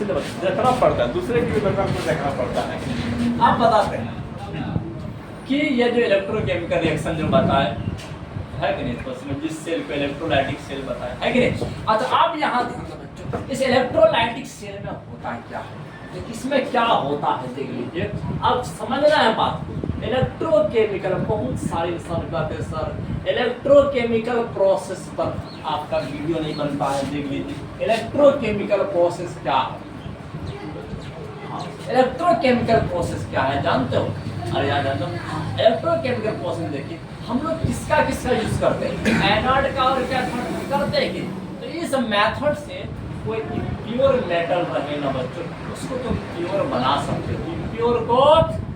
इसलिए देखना पड़ता है, दूसरे की भी देखना पड़ता है। आप बताते हैं कि ये जो इलेक्ट्रोकेमिकल रिएक्शन जो बताए है कि नहीं, तो उसमें जिस सेल को इलेक्ट्रोलाइटिक सेल बताया है कि नहीं। अच्छा आप यहाँ ध्यान दो बच्चों, इस इलेक्ट्रोलाइटिक सेल में होता क्या है, तो इसमें क्या होता है देख लीजिए। अब समझना है बात को। इलेक्ट्रोकेमिकल बहुत सारे सर कहते हैं सर इलेक्ट्रोकेमिकल प्रोसेस पर आपका वीडियो नहीं बन पाया, देख लीजिए इलेक्ट्रोकेमिकल प्रोसेस क्या है। इलेक्ट्रोकेमिकल प्रोसेस क्या है जानते हो? अरे यार जानते हो इलेक्ट्रोकेमिकल प्रोसेस देखिए हम लोग किसका यूज करते हैं, एनोड का और कैथोड करते हैं कि तो इस मेथड से कोई प्योर मेटल रहे ना बच्चों उसको तुम प्योर बना सकते हो, प्योर को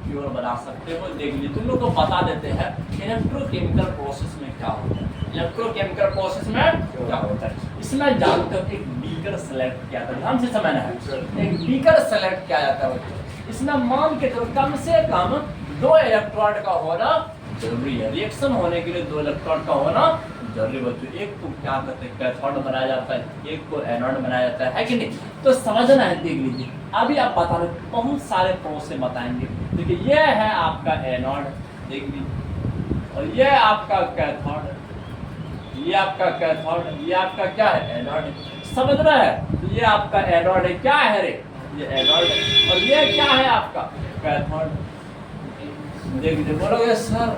प्योर बना सकते हो। देख लीजिए तुम लोग को बता देते हैं इलेक्ट्रोकेमिकल प्रोसेस में क्या होता है। इलेक्ट्रोकेमिकल प्रोसेस में क्या होता है इसमें जानते हो, एक बीकर सेलेक्ट किया था, ध्यान से समझना है। एक बीकर सेलेक्ट किया जाता है बच्चों, इसमें मान के चलो कम से कम 2 इलेक्ट्रोड का होना जरूरी है। रिएक्शन होने के लिए 2 इलेक्ट्रोड का होना जरूरी बच्चों। एक को क्या कहते हैं कैथोड बनाया जाता है, एक को एनोड बनाया जाता है कि नहीं। तो समझना है, देख लीजिए अभी आप बता रहे बहुत सारे प्रोसेस बताएंगे। देखिए ये है आपका एनोड, देख लीजिए, और ये आपका कैथोड, ये आपका कैथोड, ये आपका क्या है एनोड, समझना है। तो ये आपका एनोड है, क्या है रे ये एनोड है, और ये क्या है आपका कैथोड। देख लीजिए बोलोगे सर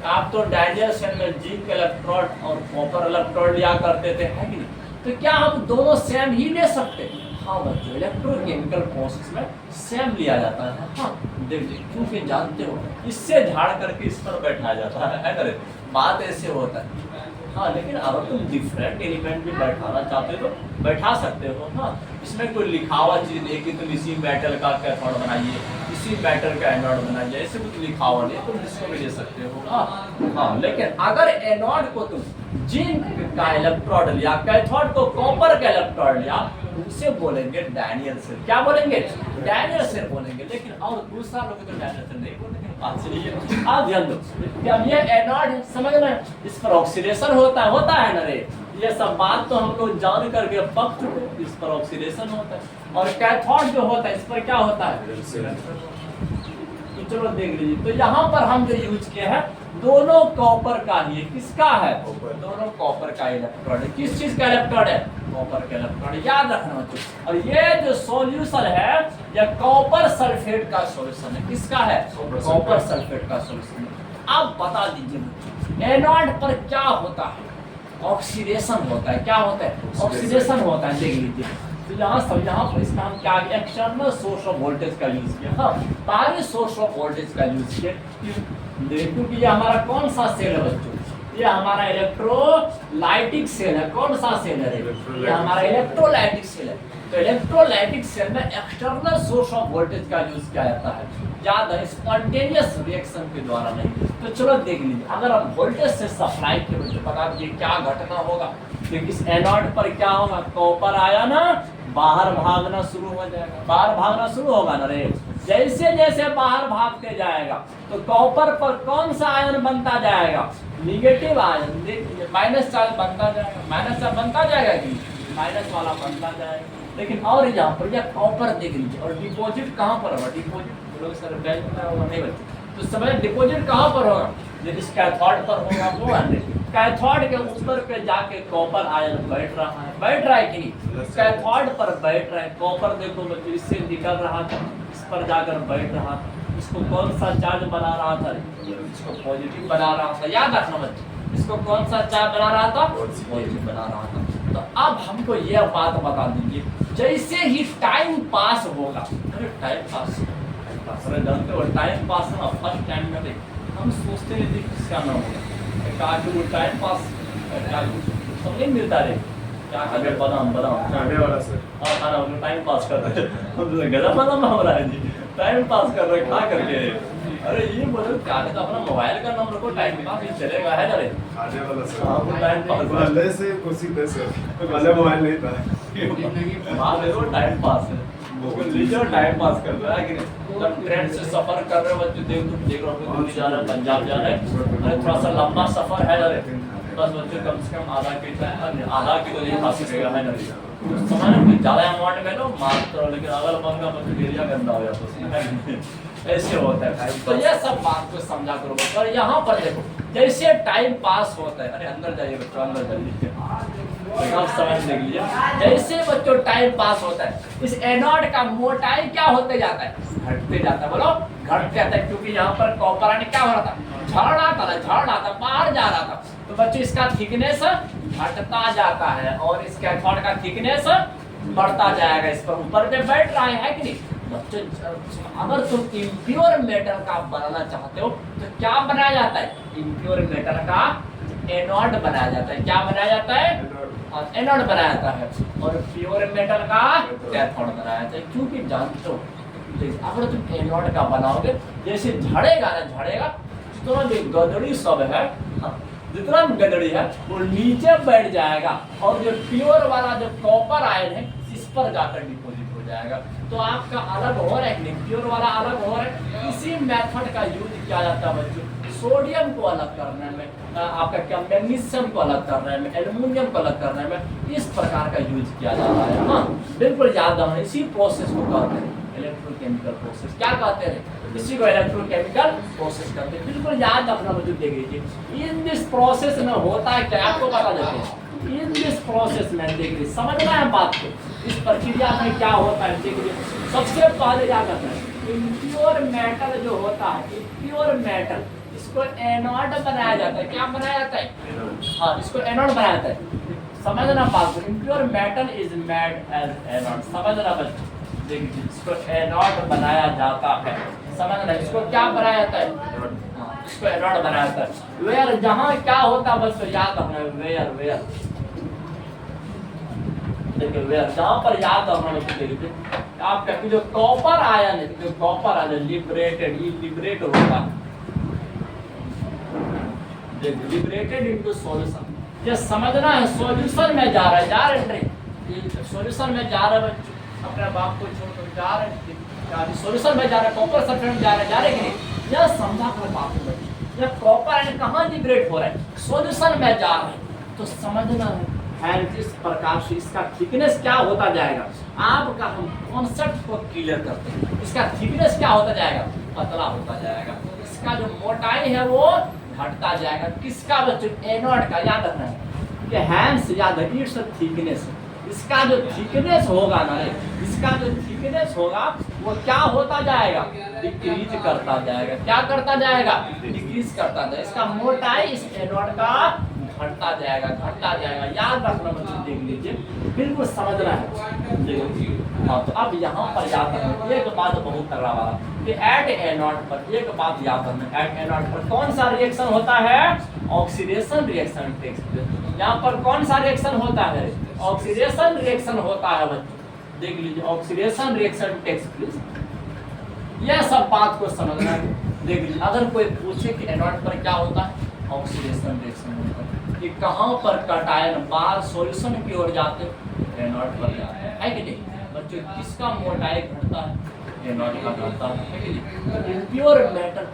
आप तो डायनियल सेल में जिंक इलेक्ट्रोड और कॉपर इलेक्ट्रोड लिया करते थे है कि नहीं, तो क्या हम दोनों सेम ही ले सकते हैं? हाँ बच्चों इलेक्ट्रोकेमिकल प्रोसेस में सेम लिया जाता है। हाँ देख लीजिए क्योंकि जानते हो इससे झाड़ करके इस पर बैठाया जाता है ना रे, बात ऐसे होता है। हाँ लेकिन अगर तुम डिफरेंट एलिमेंट भी बैठाना चाहते हो तो बैठा सकते हो। हाँ इसमें कोई लिखा हुआ चीज नहीं कि तुम इसी मेटल का कैथोड बनाइए, इसी मेटल का एनोड बनाइए, ऐसे कुछ लिखा हुआ नहीं, तुम इसको भी ले सकते हो। हाँ लेकिन अगर एनोड को तुम जिंक का इलेक्ट्रोड लिया, कैथोड को कॉपर का इलेक्ट्रोड लिया, उसे बोलेंगे डायनियल सेल। क्या बोलेंगे? डायनियल सेल बोलेंगे। लेकिन और दूसरा लोग तो डायनियल सेल नहीं बोलेंगे। बात चलिए आप ध्यान दो, अब ये एनोड समझ रहे हैं, इस पर ऑक्सीडेशन होता है ना रे, ये सब बात तो हम लोग जान करके पक चुके, इस पर ऑक्सीडेशन होता है। और कैथोड जो होता है इस पर क्या होता है, चलो देख लीजिए। तो यहाँ पर हम जो यूज किए हैं दोनों कॉपर का ही है। किसका है? दोनों कॉपर का इलेक्ट्रोड है। किस चीज का इलेक्ट्रोड है? कॉपर का इलेक्ट्रोड, याद रखना बच्चों। और ये जो सॉल्यूशन है ये कॉपर सल्फेट का सॉल्यूशन है। किसका है? कॉपर सल्फेट का सॉल्यूशन है। अब बता दीजिए एनोड पर क्या होता है? ऑक्सीडेशन होता है। क्या होता है? ऑक्सीडेशन होता है। देख लीजिए तो यहाँ पर इसमें हम क्या एक्सटर्नल सोर्स ऑफ वोल्टेज का यूज किया। हाँ बाहरी सोर्स ऑफ वोल्टेज का यूज किया क्योंकि ये हमारा कौन सा सेल है बच्चों? ये हमारा इलेक्ट्रोलाइटिक सेल है। कौन सा सेल है? ये हमारा इलेक्ट्रोलाइटिक सेल है। तो इलेक्ट्रोलाइटिक सेल में एक्सटर्नल सोर्स ऑफ वोल्टेज का यूज किया जाता है, ज्यादा स्पॉन्टेनियस रिएक्शन के द्वारा नहीं। तो चलो देख लीजिए अगर हम वोल्टेज से सप्लाई के तो बता दीजिए क्या घटना होगा। देखिए इस एनोड पर क्या होगा, कॉपर आया ना बाहर भागना शुरू हो जाएगा, बाहर भागना शुरू होगा ना रे। जैसे जैसे बाहर भागते जाएगा तो कॉपर पर कौन सा आयन बनता जाएगा? Negative ion. देखिए माइनस चार्ज बनता जाएगा, माइनस चार्ज बनता जाएगा कि माइनस वाला बनता जाएगा। लेकिन और यहाँ पर यह कॉपर देख लीजिए, और डिपॉजिट कहाँ पर होगा? डिपॉजिट लोग सर बैंक में होगा नहीं बच्चे, तो समय डिपॉजिट कहाँ पर होगा? इस कैथोड पर होगा। वो कैथोड के ऊपर पे जाके कॉपर आयन बैठ रहा है कि नहीं? कैथोड पर बैठ रहा है कॉपर। देखो बच्चों इससे निकल रहा था, इस पर जाकर बैठ रहा था। इसको कौन सा चार्ज बना रहा था? इसको पॉजिटिव बना रहा था। याद रखना बच्चों इसको कौन सा चार्ज बना रहा था? पॉजिटिव बना रहा था। तो अब हमको यह बात बता दीजिए जैसे ही टाइम पास होगा, टाइम पास जानते हो टाइम पास ना फर्स्ट टाइम में हम सोचते रहते किसका ना होगा, वो टाइम पास सब नहीं मिलता रे। क्या खाने बादाम खाने वाला सर? हाँ खाना टाइम पास कर रहे हैं, गधा बादाम हो रहा है जी, टाइम पास कर रहे हैं खा करके। अरे ये बोलो क्या है तो अपना मोबाइल का नंबर को टाइम पास ही चलेगा है ना रे, खाने वाला सर। हाँ वो टाइम पास पहले से कुछ ही थे सर, पहले मोबाइल नहीं था। हाँ देखो टाइम पास है, लीजिए टाइम पास कर रहा है कि नहीं। जब ट्रेन से सफर कर रहे हो बच्चे देख रहे हो दिल्ली जा रहे हैं पंजाब जा रहे हैं, अरे थोड़ा सा लंबा सफर है अरे बस बच्चों कम से कम आधा किलो नहीं खा सकेगा, है ना। तो समझ कि ज़्यादा अमाउंट में लो मात्र, लेकिन अगल बगल का मतलब एरिया गंदा हो जाता है उसमें, ऐसे होता है। तो ये सब बात को समझा करो बच्चों। और यहाँ पर देखो जैसे टाइम पास होता है, अरे अंदर जाइए बच्चों, अंदर जाइए, अब समझ लीजिए। जैसे बच्चों टाइम पास होता है, इस एनोड का मोटाई क्या होते जाता है, घटते जाता है। बोलो घट जाता है, क्योंकि यहाँ पर कॉपर आयन क्या हो रहा था, झड़ रहा था, बाहर जा रहा था। तो बच्चों इसका थिकनेस घटता जाता है और इस कैथोड का थिकनेस बढ़ता जाएगा। इस पर ऊपर पे बैठ रहा है कि नहीं बच्चों। अगर तुम इम्प्योर मेटल का बनाना चाहते हो तो क्या बनाया जाता है, इम्प्योर मेटल का एनोड बनाया जाता है। क्या बनाया जाता है, एनोड बनाया जाता है। और प्योर मेटल का कैथोड बनाया जाता है। क्योंकि जानते हो अगर तुम एनोड का बनाओगे, जैसे झड़ेगा ना, झड़ेगा जितना जो गदड़ी सब है, जितना गदड़ी है वो नीचे बैठ जाएगा और जो प्योर वाला जो कॉपर आयन है इस पर जाकर डिपोजिट हो जाएगा। तो आपका अलग हो रहा है कि नहीं, प्योर वाला अलग हो रहा है। इसी मेथड का यूज किया जाता है बच्चों, सोडियम को अलग करने में, आपका क्या मैग्नीशियम को अलग करने में, एल्युमिनियम को अलग करने में, इस प्रकार का यूज किया जा रहा है। हाँ बिल्कुल याद रखना, इसी प्रोसेस को कहते हैं इलेक्ट्रोकेमिकल प्रोसेस। क्या कहते हैं, इसी को इलेक्ट्रोकेमिकल प्रोसेस कहते हैं। बिल्कुल याद रखना बच्चों। देख लीजिए इन दिस प्रोसेस में होता है क्या, आपको बता देते हैं। इन दिस प्रोसेस में देख लीजिए, समझना है बात को, इस प्रक्रिया में क्या होता है। देख लीजिए सबसे पहले क्या करते हैं, इम्प्योर मेटल जो होता है, इम्प्योर मेटल इसको एनोड बनाया जाता है। क्या बनाया जाता है, हाँ इसको एनोड बनाया जाता है। समझना बात को, impure metal is made as anode. समझना बच्चों, देखिए इसको एनोड बनाया जाता है। समझना, इसको क्या बनाया जाता है, इसको एनोड बनाया जाता है। वेयर जहाँ क्या होता है बच्चों याद रखना, वेयर देखिए वेयर जहाँ पर याद रखना बच्चों। देखिए आपका जो कॉपर आयन है, जो कॉपर आयन लिबरेटेड, ये लिबरेट होता है, लिबरेटेड इनटू सॉल्यूशन। ये समझना है, सॉल्यूशन में जा रहा है, जा रहे हैं सॉल्यूशन में जा रहा है बच्चों। अपने बाप को छोड़कर जा रहे हैं, सॉल्यूशन में जा रहे हैं, कॉपर सल्फेट में जा रहे कि नहीं, यह समझा कर बात है बच्चों। यह कॉपर आयन कहाँ लिबरेट हो रहा है, सॉल्यूशन में जा रहे हैं। तो समझना है इस प्रकार से इसका थिकनेस क्या होता जाएगा। आपका हम कॉन्सेप्ट को क्लियर करते हैं, इसका थिकनेस क्या होता जाएगा, पतला होता जाएगा। इसका जो मोटाई है वो घटता जाएगा। किसका बच्चों, एनोड का। याद रखना है कि हैंस याद है, इट्स थिकनेस। इसका जो थिकनेस होगा ना, इसका जो थिकनेस होगा वो क्या होता जाएगा, डिक्रीज करता जाएगा। क्या करता जाएगा, डिक्रीज करता जाएगा। इसका मोटाई इस एनोड का घटता जाएगा, घटता जाएगा। याद रखना बच्चों, देख लीजिए बिल्कुल समझना है। देखो हाँ, तो अब यहाँ पर याद रखना एक बात बहुत तगड़ा वाला कि एट एनोड पर एक बात याद रखना, एट एनोड पर कौन सा रिएक्शन होता है, ऑक्सीडेशन रिएक्शन टेक्स प्लेस। यहाँ पर कौन सा रिएक्शन होता है, ऑक्सीडेशन रिएक्शन होता है बच्चों। देख लीजिए ऑक्सीडेशन रिएक्शन टेक्स प्लेस। यह सब बात को समझना है। देख लीजिए अगर कोई पूछे कि एनोड पर क्या होता है, ऑक्सीडेशन रिएक्शन होता है। कि कहाँ पर कटायन बाहर सॉल्यूशन की ओर जाते हैं, एनोड पर जाते हैं, है कि नहीं बच्चों। किसका मोटाई घटता है, एनोड का घटता है कि नहीं। इम्प्योर मेटल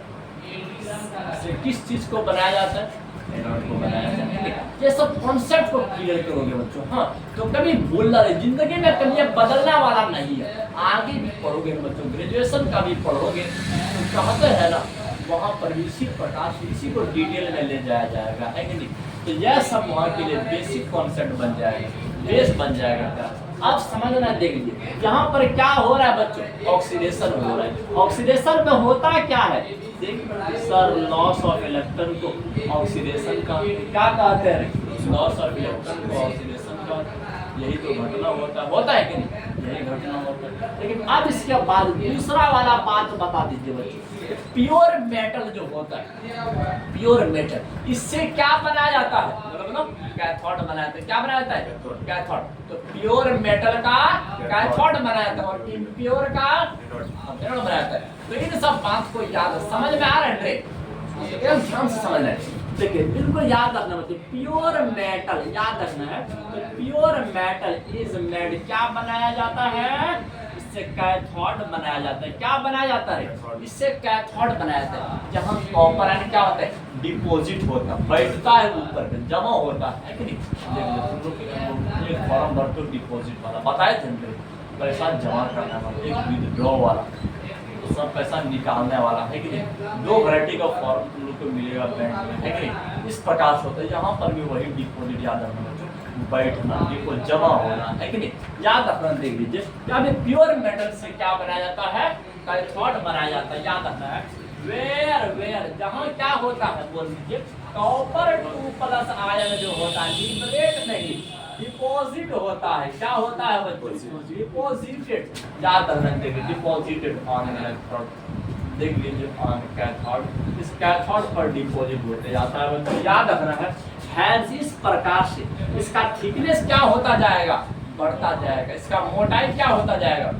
से किस चीज को बनाया जाता है, एनोड को बनाया जाता है। ये सब कॉन्सेप्ट को क्लियर करोगे बच्चों। हाँ तो कभी भूलना नहीं, जिंदगी में कभी बदलने वाला नहीं है। आगे भी पढ़ोगे बच्चों, ग्रेजुएशन का भी पढ़ोगे तो कहते हैं ना वहाँ पर इसी प्रकार से इसी को डिटेल में ले जाया जाएगा, है कि नहीं। तो यह सब वहाँ के लिए बेसिक कॉन्सेप्ट बन जाएगा, बेस बन जाएगा। क्या आप समझना, देख लीजिए यहाँ पर क्या हो रहा है बच्चों, ऑक्सीडेशन हो रहा है। ऑक्सीडेशन में होता क्या है, देखिए सर लॉस ऑफ इलेक्ट्रॉन को ऑक्सीडेशन का क्या कहते हैं, लॉस ऑफ इलेक्ट्रॉन को ऑक्सीडेशन का यही तो घटना होता है कि नहीं, यही घटना होता है। लेकिन अब इसके बाद दूसरा वाला बात बता दीजिए बच्चों, प्योर मेटल जो होता है, प्योर मेटल इससे क्या बनाया जाता है, मतलब कैथोड बनाया जाता है। क्या बनाया जाता है, कैथोड। तो प्योर मेटल का कैथोड बनाया जाता है और इम्प्योर का एनोड बनाया जाता है। तो इन सब बात को याद समझ में आ रहा है, एकदम ध्यान से समझना है। देखिए बिल्कुल याद रखना बच्चों, प्योर मेटल याद रखना है। तो प्योर मेटल इज मेड, क्या बनाया जाता है, इससे कैथोड बनाया जाता है। क्या बनाया जाता है, इससे कैथोड बनाया जाता है। जहाँ कॉपर आयन क्या होता है, डिपॉजिट होता बैठता है ऊपर पे, जमा होता है कि नहीं। तुम लोग एक फॉर्म भरते हो डिपॉजिट वाला, बताए थे हमने, पैसा जमा करने वाला, एक विदड्रॉ वाला, सब पैसा निकालने वाला है कि नहीं। दो वैरायटी का फॉर्म तुम लोग को मिलेगा बैंक में, है कि नहीं। इस प्रकार से होता है, यहाँ पर भी वही डिपॉजिट याद रखना, बैठना, डिपॉजिट जमा होना, है कि नहीं। याद रखना, देख लीजिए यहाँ पे प्योर मेटल से क्या बनाया जाता है, कैथोड बनाया जाता है। याद रखना है वेयर जहाँ क्या होता है, बोल दीजिए कॉपर 2+ आयन जो होता है, लिबरेट नहीं डिपॉजिट होता है। क्या होता है बच्चों, डिपॉजिटेड। याद रखना, देखिए डिपॉजिटेड ऑन इलेक्ट्रोड, देख लीजिए ऑन कैथोड, इस कैथोड पर डिपॉजिट होते जाता है बच्चों। याद रखना है हैंस, इस प्रकार से इसका थिकनेस क्या होता जाएगा, बढ़ता जाएगा। इसका मोटाई क्या होता जाएगा,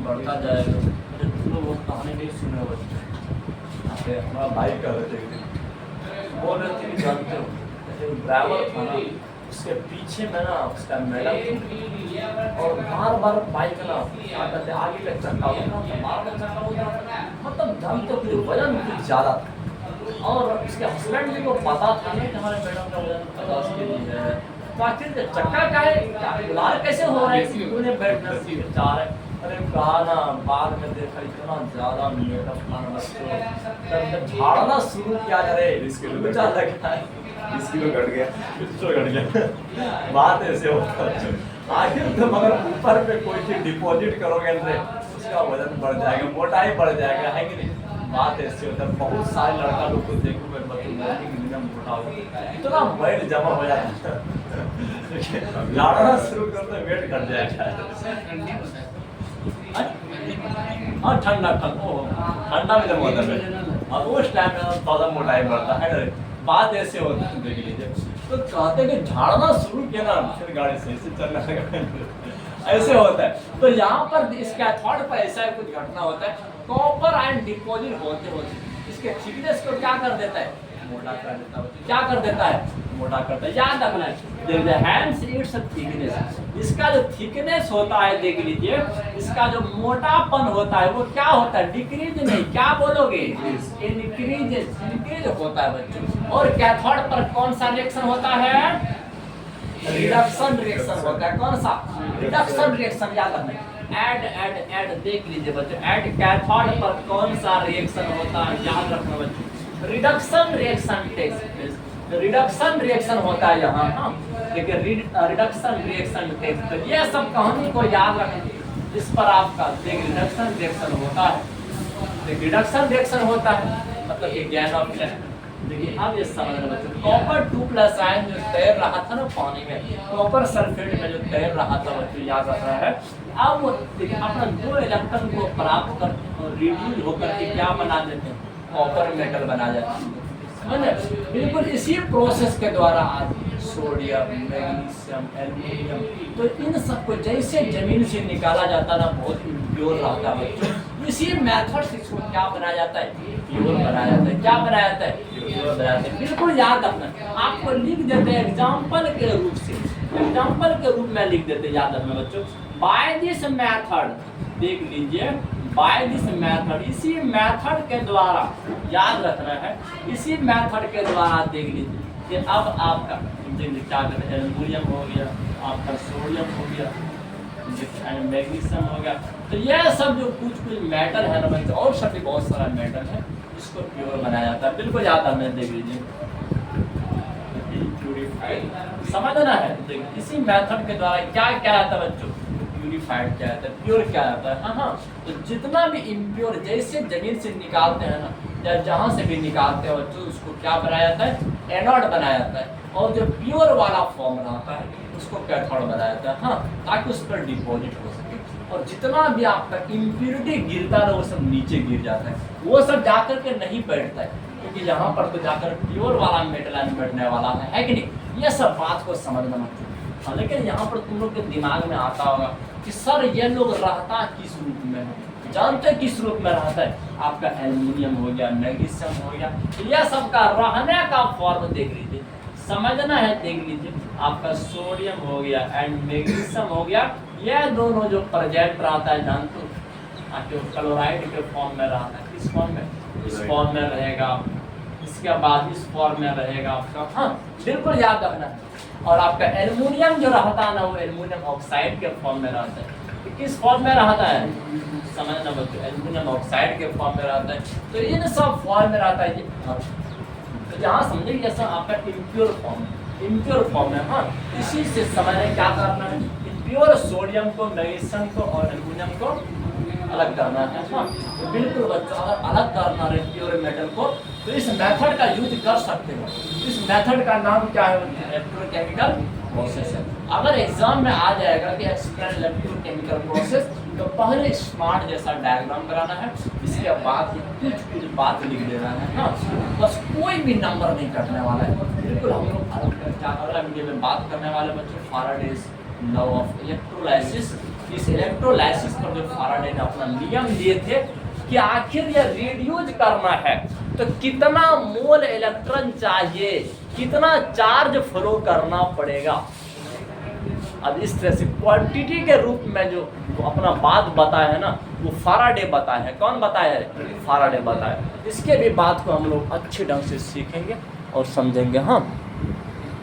बढ़ता जाएगा। तुम लोग वो कहानी नहीं सुने बच्चों, हमारा भाई कह रहे थे, बोल रहे थे कि जानते हो ड्राइवर था ना, उसके पीछे में ना उसका मेडल और बार बाइक ना क्या कहते आगे का चक्का होता था, बाहर का चक्का होता, मतलब जानते हो कि वजन कुछ ज़्यादा था। और उसके हस्बैंड जी को पता था नहीं कि हमारे मैडम का वजन 50 kg है, तो आखिर चक्का का है बुलार कैसे हो रहा है, उन्हें बैठना चाह रहे। अरे कहा ना, बाद में देखा इतना ज़्यादा मेकअप खाना बच्चों, जब झाड़ना शुरू किया करे 20 किलो मुझे लगता है 20 किलो घट गया। किलो घट गया। बात ऐसे होता है, आखिर तुम अगर ऊपर पे कोई चीज डिपॉजिट करोगे ना, उसका वजन बढ़ जाएगा, मोटाई बढ़ जाएगा, है कि नहीं। बात ऐसे होता है, बहुत सारे लड़का लोग को देखो मैं मतलब मोटा हो इतना वेट जमा हो जाता है, झाड़ना शुरू करते वेट घट जाएगा। हाँ ठंडा ठंडा में जब होता है, अब उस टाइम में थोड़ा मोटाई बढ़ता है। बात ऐसे होता है, देख लीजिए तो कहते हैं कि झाड़ना शुरू किया ना, फिर गाड़ी सही से चलने लगा, ऐसे होता है। तो यहाँ पर इस कैथोड पर ऐसा कुछ घटना होता है, कॉपर आयन डिपॉजिट होते होते इसके थिकनेस को क्या कर देता है, मोटा कर देता है। क्या कर देता है, मोटा करता है। याद रखना है हैंड्स इट्स थिकनेस, इसका जो थिकनेस होता है देख लीजिए, इसका जो मोटापन होता है वो क्या होता है, डिक्रीज नहीं, क्या बोलोगे, इंक्रीज होता है बच्चों। और कैथोड पर कौन सा रिएक्शन होता है, रिडक्शन रिएक्शन होता है। कौन सा, रिडक्शन रिएक्शन। याद रखना ऐड देख लीजिए बच्चों, ऐड कैथोड पर कौन सा रिएक्शन होता है, याद रखना बच्चों, reduction reaction takes place. Reduction reaction होता है यहाँ, हाँ देखिए रिडक्शन रिएक्शन टेक्स। तो ये सब कहानी को याद रखें, इस पर आपका देख रिडक्शन रिएक्शन होता है, देखिए रिडक्शन रिएक्शन होता है मतलब कि गैन ऑफ इलेक्ट्रॉन। देखिए अब ये समझना बच्चों, कॉपर 2+ आयन जो तैर रहा था ना पानी में, कॉपर सल्फेट में जो तैर रहा था बच्चों, याद रख रहा है। अब वो देखिए अपना 2 इलेक्ट्रॉन को प्राप्त कर रिड्यूस होकर के क्या बना देते हैं, कॉपर मेटल बना जाता है। बिल्कुल इसी प्रोसेस के द्वारा आज सोडियम, मैग्नीशियम, एल्युमिनियम, तो इन सबको जैसे जमीन से निकाला जाता ना, बहुत प्योर रहता है। इसी मेथड से इसको क्या बनाया जाता है, प्योर बनाया जाता है। क्या बनाया जाता है, प्योर बनाया जाता है। बिल्कुल याद रखना, आपको लिख देते हैं एग्जाम्पल के रूप से, एग्जाम्पल के रूप में लिख देते हैं। याद रखना बच्चों, बाय दिस मेथड, देख लीजिए बाय दिस मेथड, इसी मेथड के द्वारा, याद रखना है इसी मेथड के द्वारा देख लीजिए कि अब आपका क्या कहते हैं, एल्युमिनियम हो गया, आपका सोडियम हो गया, मैग्नीशियम हो गया। तो यह सब जो कुछ मेटल है ना बच्चों, और सब भी बहुत सारा मेटल है, इसको प्योर बनाया जाता है। बिल्कुल याद रखना, देख लीजिए प्यूरिफाइड, समझना है। देखिए इसी मेथड के द्वारा क्या क्या आता है बच्चों, प्यूरिफाइड क्या आता है, प्योर क्या आता है। हाँ, तो जितना भी इम्प्योर जैसे जमीन से निकालते हैं ना, या जहाँ से भी निकालते हैं बच्चों, उसको क्या बनाया जाता है, एनोड बनाया जाता है। और जो प्योर वाला फॉर्म रहता है उसको कैथोड बनाया जाता है, हाँ, ताकि उस पर डिपॉजिट हो सके। और जितना भी आपका इम्प्योरिटी गिरता है वो सब नीचे गिर जाता है, वो सब जाकर के नहीं बैठता है, क्योंकि यहाँ पर तो जाकर प्योर वाला मेटल बैठने वाला है कि नहीं। ये सब बात को समझना मत। हाँ, लेकिन यहाँ पर तुम लोग के दिमाग में आता होगा कि सर ये लोग रहता किस रूप में है, जानते किस रूप में रहता है, आपका एल्युमिनियम हो गया, मैग्नीशियम हो गया, यह सब का रहने का फॉर्म देख लीजिए, समझना है। देख लीजिए आपका सोडियम हो गया एंड मैग्नीशियम हो गया, यह दोनों जो प्रेजेंट रहता है, जानते हो क्लोराइड के फॉर्म में रहता है, किस फॉर्म में, इस फॉर्म में रहेगा। इसके बाद इस फॉर्म में रहेगा आपका, हाँ बिल्कुल याद रखना है। और आपका एल्युमिनियम जो रहता है ना, वो एल्युमिनियम ऑक्साइड के फॉर्म में रहता है। किस फॉर्म में रहता है, समझना बच्चों, एल्युमिनियम ऑक्साइड के फॉर्म में रहता है। तो इन सब फॉर्म में रहता है ये। तो जहाँ समझेंगे जैसा आपका इम्प्योर फॉर्म है, हाँ इसी से समझने क्या करना है, प्योर सोडियम को, मैग्नीशियम को और एल्युमिनियम को अलग करना है। हाँ तो बिल्कुल बच्चों, अगर अलग करना है प्योर मेटल को तो इस मेथड का यूज कर सकते हो। इस मेथड का नाम क्या है, इलेक्ट्रोकेमिकल प्रोसेस है। अगर एग्जाम में आ जाएगा कि एक्सप्लेन इलेक्ट्रोकेमिकल प्रोसेस, तो पहले स्मार्ट जैसा डायग्राम बनाना है, इसके बाद कुछ बात लिख देना है। हाँ बस कोई भी नंबर नहीं कटने वाला है। बिल्कुल हम लोग अगला वीडियो में बात करने वाले बच्चों फाराडेज लॉ ऑफ इलेक्ट्रोलाइसिस। इस इलेक्ट्रोलाइसिस पर जो फाराडे ने अपना नियम दिए थे कि आखिर यह रिड्यूस करना है तो कितना मोल इलेक्ट्रॉन चाहिए, कितना चार्ज फ्लो करना पड़ेगा। अब इस तरह से क्वांटिटी के रूप में जो अपना बात बताया है ना, वो फाराडे बताया है। कौन बताया है, फाराडे बताया। इसके भी बात को हम लोग अच्छे ढंग से सीखेंगे और समझेंगे। हाँ